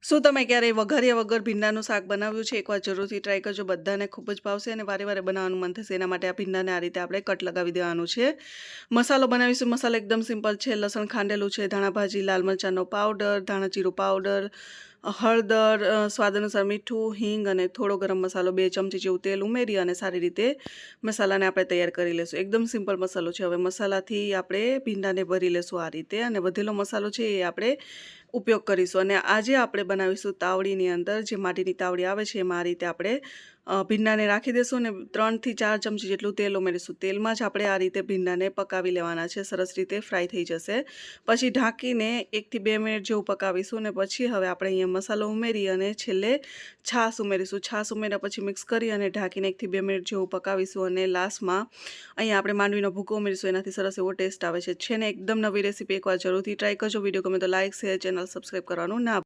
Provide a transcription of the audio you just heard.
શું તમે ક્યારેય વઘાર્યા વગર ભીંડાનું શાક બનાવ્યું છે? એકવાર જરૂરથી ટ્રાય કરજો. બધાને ખૂબ જ ભાવશે અને વારે-વારે બનાવવાનું મન થશે. એના માટે આ ભીંડાને આ રીતે આપણે કટ લગાવી દેવાનું છે. મસાલો બનાવીશું. મસાલો એકદમ સિમ્પલ છે. લસણ ખાંડેલું છે, ધાણા ભાજી, લાલ મરચાંનો પાવડર, ધાણા જીરું પાવડર, હળદર, સ્વાદ અનુસાર મીઠું, હિંગ અને થોડો ગરમ મસાલો, 2 ચમચી જેવું તેલ ઉમેરી અને સારી રીતે મસાલાને આપણે તૈયાર કરી લેશું. એકદમ સિમ્પલ મસાલો છે. હવે મસાલાથી આપણે ભીંડાને ભરી લેશું આ રીતે અને વધેલો મસાલો છે એ આપણે ઉપયોગ કરીશું. અને આજે આપણે બનાવીશું તાવડીની અંદર, જે માટીની તાવડી આવે છે એમાં આ રીતે આપણે ભીંડાને રાખી દઈશું અને 3 થી 4 ચમચી જેટલું તેલ ઉમેરીશું. તેલમાં જ આપણે આ રીતે ભીંડાને પકાવી લેવાના છે. સરસ રીતે ફ્રાય થઈ જશે. પછી ઢાંકીને 1 થી 2 મિનિટ જેવું પકાવીશું અને પછી હવે આપણે અહીંયા મસાલો ઉમેરી અને છેલ્લે છાશ ઉમેરીશું. છાશ ઉમેર્યા પછી મિક્સ કરી અને ઢાંકીને 1 થી 2 મિનિટ જેવું પકાવીશું અને લાસ્ટમાં અહીંયા આપણે માંડવીનો ભૂકો ઉમેરીશું. એનાથી સરસ એવો ટેસ્ટ આવે છે. એકદમ નવી રેસીપી, એકવાર જરૂરથી ટ્રાય કરજો. વિડીયો ગમે તો લાઇક, શેર, ચેનલ સબસ્ક્રાઈબ કરવાનું ના